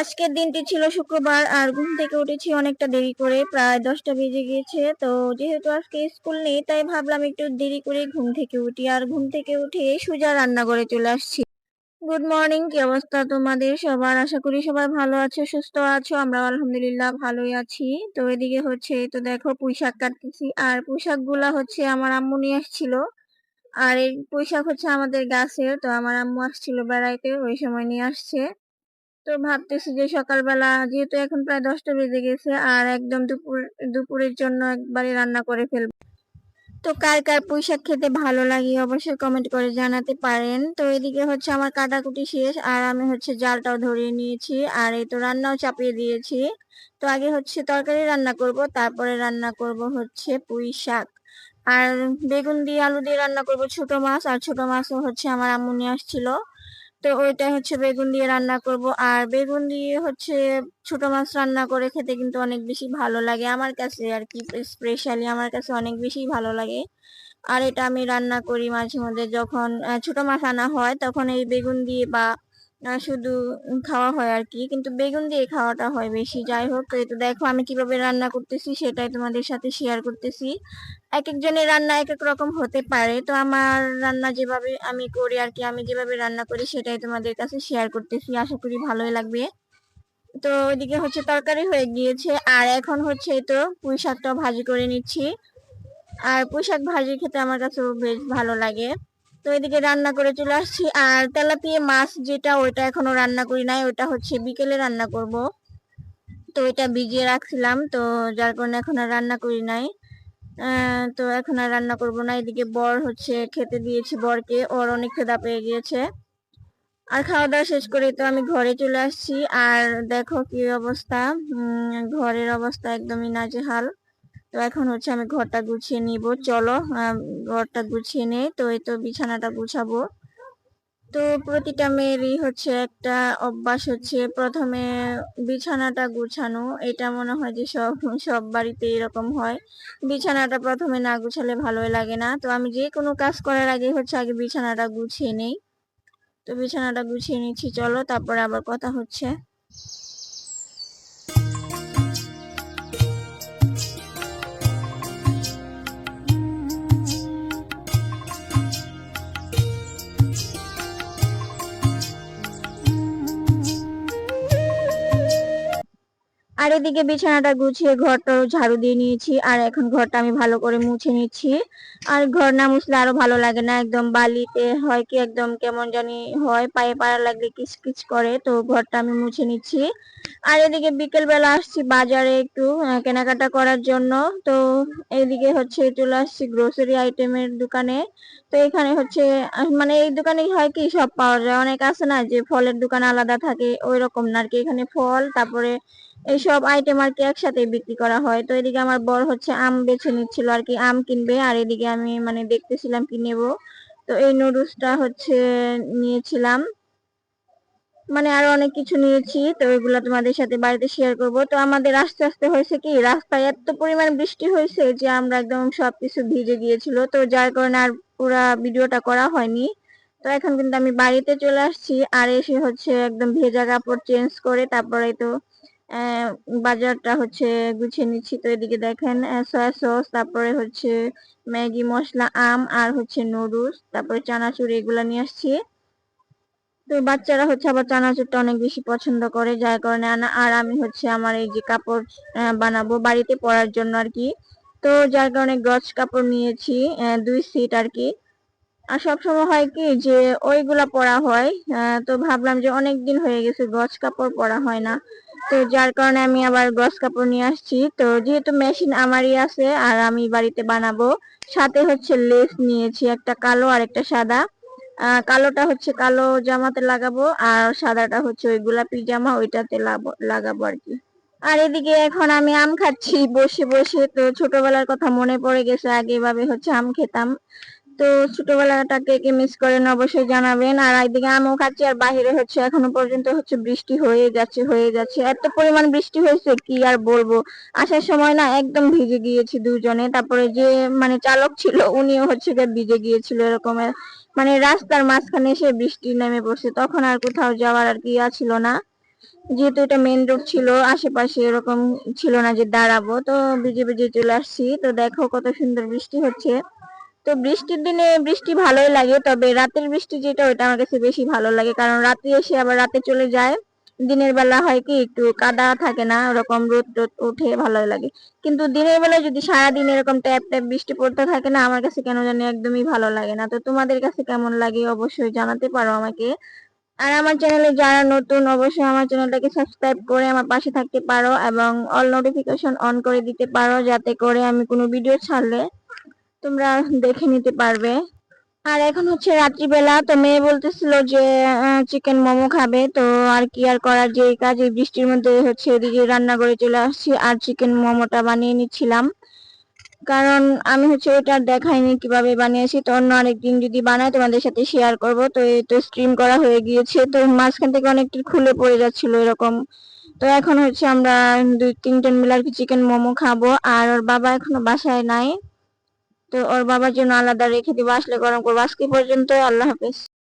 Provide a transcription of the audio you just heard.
আজকের দিনটি ছিল শুক্রবার আর ঘুম থেকে উঠেছি অনেকটা দেরি করে, প্রায় 10টা বেজে গিয়েছে। তো যেহেতু আজকে স্কুল নেই তাই ভাবলাম একটু দেরি করে ঘুম থেকে উঠি, আর ঘুম থেকে উঠে সোজা রান্নাঘরে চলে আসছি। গুড মর্নিং, কি অবস্থা তোমাদের সবার? আশা করি সবাই ভালো আছো, সুস্থ আছো। আমরা আলহামদুলিল্লাহ ভালোই আছি। তো এদিকে হচ্ছে তো দেখো পুঁই শাক কাটতেছি, আর পুঁই শাক গুলা হচ্ছে আমার আম্মু নিয়ে আসছিল। আর এই পুঁই শাক হচ্ছে আমাদের গাছের, তো আমার আম্মু আসছিল বেড়াইতে, ওই সময় নিয়ে আসছে। তো ভাবতেছি যে সকালবেলা যেহেতু এখন প্রায় 10টা বেজে গেছে, আর একদম দুপুরের জন্য একবারে রান্না করে ফেলবো। তো কার কার পুঁইশাক খেতে ভালো লাগে অবশ্যই কমেন্ট করে জানাতে পারেন। তো এদিকে হচ্ছে আমার কাটাকুটি শেষ, আর আমি হচ্ছে জালটাও ধরিয়ে নিয়েছি, আর এই তো রান্নাও চাপিয়ে দিয়েছি। তো আগে হচ্ছে তরকারি রান্না করব, তারপরে রান্না করব হচ্ছে পুঁই শাক। আর বেগুন দিয়ে আলু দিয়ে রান্না করব ছোট মাছ, আর ছোট মাছও হচ্ছে আমার আম্মু নিয়ে আসছিল। তো ওইটা হচ্ছে বেগুন দিয়ে রান্না করব। আর বেগুন দিয়ে হচ্ছে ছোট মাছ রান্না করে খেতে কিন্তু অনেক বেশি ভালো লাগে আমার কাছে, আর কি স্পেশালি আমার কাছে অনেক বেশি ভালো লাগে। আর এটা আমি রান্না করি মাঝে মধ্যে, যখন ছোট মাছ আনা হয় তখন এই বেগুন দিয়ে বা শুধু খাওয়া হয় আর কি, কিন্তু বেগুন দিয়ে খাওয়াটা হয় বেশি। যাই হোক, তো এটা দেখো আমি কিভাবে রান্না করতেছি সেটাই তোমাদের সাথে শেয়ার করতেছি। এক একজনের রান্না এক এক রকম হতে পারে, তো আমার রান্না যেভাবে আমি করি আর কি, আমি যেভাবে রান্না করি সেটাই তোমাদের কাছে শেয়ার করতেছি, আশা করি ভালোই লাগবে। তো ওইদিকে হচ্ছে তরকারি হয়ে গিয়েছে, আর এখন হচ্ছে এই তো পুঁই শাকটা ভাজি করে নিচ্ছি। আর পুঁই শাক ভাজি খেতে আমার কাছে বেশ ভালো লাগে। তো এদিকে রান্না করে চলে আসছি। আর তেলাপিয়া মাছ যেটা, ওইটা এখনো রান্না করি নাই, ওইটা হচ্ছে বিকেলে রান্না করব। তো এটা ভিজিয়ে রাখছিলাম, তো যার কারণে এখন আর রান্না করি নাই। তো এখন আর রান্না করব না। এদিকে বর হচ্ছে খেতে দিয়েছি বরকে, ওর অনেক ক্ষুধা পেয়ে গিয়েছে। আর খাওয়া দাওয়া শেষ করে তো আমি ঘরে চলে আসছি। আর দেখো কি অবস্থা, ঘরের অবস্থা একদমই নাজেহাল। তো এখন হচ্ছে আমি ঘরটা গুছিয়ে নিব, চলো ঘরটা গুছিয়ে নেই। তো এই তো বিছানাটা গুছাবো। তো প্রতিটা মেয়েরই হচ্ছে একটা অভ্যাস, হচ্ছে প্রথমে বিছানাটা গুছানো। এটা মনে হয় যে সব সব বাড়িতে এরকম হয়, বিছানাটা প্রথমে না গুছালে ভালোই লাগে না। তো আমি যে কোনো কাজ করার আগে হচ্ছে আগে বিছানাটা গুছিয়ে নেই। তো বিছানাটা গুছিয়ে নিচ্ছি, চলো তারপরে আবার কথা হচ্ছে। আর এদিকে বিছানাটা গুছিয়ে ঘরটা ঝাড়ু দিয়ে নিয়েছি, আর এখন ঘরটা আমি ভালো করে মুছে নিচ্ছি। আর ঘর না মুছলে আরো ভালো লাগে না, একদম বালিতে হয় কি একদম কেমন জানি হয়, পায়ে পাড়া লাগলে কিচকিচ করে। তো ঘরটা আমি মুছে নিচ্ছি। আর এদিকে বিকেল বেলা আসছি বাজারে একটু কেনাকাটা করার জন্য। তো এইদিকে হচ্ছে চলে আসছি গ্রোসারি আইটেমের দোকানে। তো এখানে হচ্ছে মানে এই দোকানে হয় কি সব পাওয়া যায়, অনেক আছে না যে ফলের দোকান আলাদা থাকে, ওই রকম না আর কি। এখানে ফল তারপরে এইসব আইটেম আর কি একসাথে বিক্রি করা হয়। তো এদিকে আমার বর হচ্ছে আম বেছে নিচ্ছিল আর কি, আম কিনবে, আর এদিকে আমি মানে দেখতেছিলাম কি নেব। তো এই নুডলসটা হচ্ছে নিয়েছিলাম, মানে আরো অনেক কিছু নিয়েছি। তো এগুলো তোমাদের সাথে বাড়িতে শেয়ার করব। তো আমাদের আস্তে আস্তে হয়েছে কি, রাস্তায় এত পরিমাণ বৃষ্টি হয়েছে যে আমরা একদম সবকিছু ভিজে গিয়েছিল, তো যার কারণে আর পুরা ভিডিওটা করা হয়নি। তো এখন কিন্তু আমি বাড়িতে চলে আসছি, আর এসে হচ্ছে একদম ভেজা কাপড় চেঞ্জ করে তারপরে তো বাজারটা হচ্ছে গুছিয়ে নিচ্ছি। তো এদিকে দেখেন সয়া সস, তারপরে হচ্ছে ম্যাগি মশলা, আম, আর হচ্ছে নুডলস, তারপরে চানাচুর, এগুলা নিয়ে আসছি। তো বাচ্চারা হচ্ছে আবার চানাচুরটা অনেক বেশি পছন্দ করে, যার কারণে আনা। আর আমি হচ্ছে আমার এই যে কাপড় বানাবো বাড়িতে পরার জন্য আর কি। তো যার কারণে গজ কাপড় নিয়েছি 2 সেট আর কি। আর সবসময় হয় কি যে ওইগুলা পরা হয়, তো ভাবলাম যে অনেক দিন হয়ে গেছে গজ কাপড় পরা হয় না, তো যার কারণে আমি আবার গজ কাপড় নিয়ে আসছি। তো যেহেতু মেশিন আমারই আছে আর আমি বাড়িতে বানাবো, সাথে হচ্ছে লেস নিয়েছি, একটা কালো আর একটা সাদা। কালোটা হচ্ছে কালো জামাতে লাগাবো, আর সাদাটা হচ্ছে ওই গোলাপি জামা ওইটাতে লাগাবো আর কি। আর এদিকে এখন আমি আম খাচ্ছি বসে বসে। তো ছোটবেলার কথা মনে পড়ে গেছে, আগে এভাবে হচ্ছে আম খেতাম। তো ছোটবেলাটা কে কে মিস করেন অবশ্যই জানাবেন। আর একদিকে আমও খাচ্ছি, আর বাহিরে হচ্ছে এখনো পর্যন্ত হচ্ছে বৃষ্টি হয়ে যাচ্ছে, এত পরিমাণ বৃষ্টি হয়েছে কি আর বলবো। আসার সময় না একদম ভিজে গিয়েছি দুজনে, তারপরে যে মানে চালক ছিল উনিও হচ্ছে ভিজে গিয়েছিল এরকম। মানে রাস্তার মাঝখানে এসে বৃষ্টি নেমে পড়ছে, তখন আর কোথাও যাওয়ার আর কি ছিল না। যেহেতু এটা মেইন রোড ছিল, আশেপাশে এরকম ছিল না যে দাঁড়াবো, তো ভিজে ভিজে চলে আসছি। তো দেখো কত সুন্দর বৃষ্টি হচ্ছে। তো বৃষ্টির দিনে বৃষ্টি ভালোই লাগে, তবে রাতের বৃষ্টি যেটা ওটা আমার কাছে বেশি ভালো লাগে, কারণ রাতে এসে আবার রাতে চলে যায়। দিনের বেলা হয় কি একটু কাদা থাকে না, ওরকম রোদ টোদ উঠে ভালোই লাগে। কিন্তু দিনের বেলা যদি সারাদিন এরকম ট্যাপ ট্যাপ বৃষ্টি পড়তে থাকে না, আমার কাছে কেন জানি একদমই ভালো লাগে না। তো তোমাদের কাছে কেমন লাগে অবশ্যই জানাতে পারো আমাকে। আর আমার চ্যানেলে যারা নতুন, অবশ্যই আমার চ্যানেলটাকে সাবস্ক্রাইব করে আমার পাশে থাকতে পারো এবং অল নোটিফিকেশন অন করে দিতে পারো, যাতে করে আমি কোনো ভিডিও ছাড়লে তোমরা দেখে নিতে পারবে। আর এখন হচ্ছে রাত্রিবেলা, তো মেয়ে বলতেছিল যে চিকেন মোমো খাবে, তো আর কি আর করার, যে কাজ এই বৃষ্টির মধ্যে হচ্ছে এদিকে রান্না করে চলে আসছি আর চিকেন মোমোটা বানিয়ে নিচ্ছিলাম। কারণ আমি হচ্ছে ওটা দেখাইনি কিভাবে বানিয়েছি, তো অন্য আরেকদিন যদি বানাই তোমাদের সাথে শেয়ার করব। তো এই তো স্ট্রিম করা হয়ে গিয়েছে, তো মাঝখান থেকে অনেকটা খুলে পড়ে যাচ্ছিল এরকম। তো এখন হচ্ছে আমরা 2-3 জন মিলে আর কি চিকেন মোমো খাবো। আর ওর বাবা এখনো বাসায় নাই, তো ওর বাবার জন্য আলাদা রেখে দিবো, আসলে গরম করবো। আজকে পর্যন্ত, আল্লাহ হাফেজ।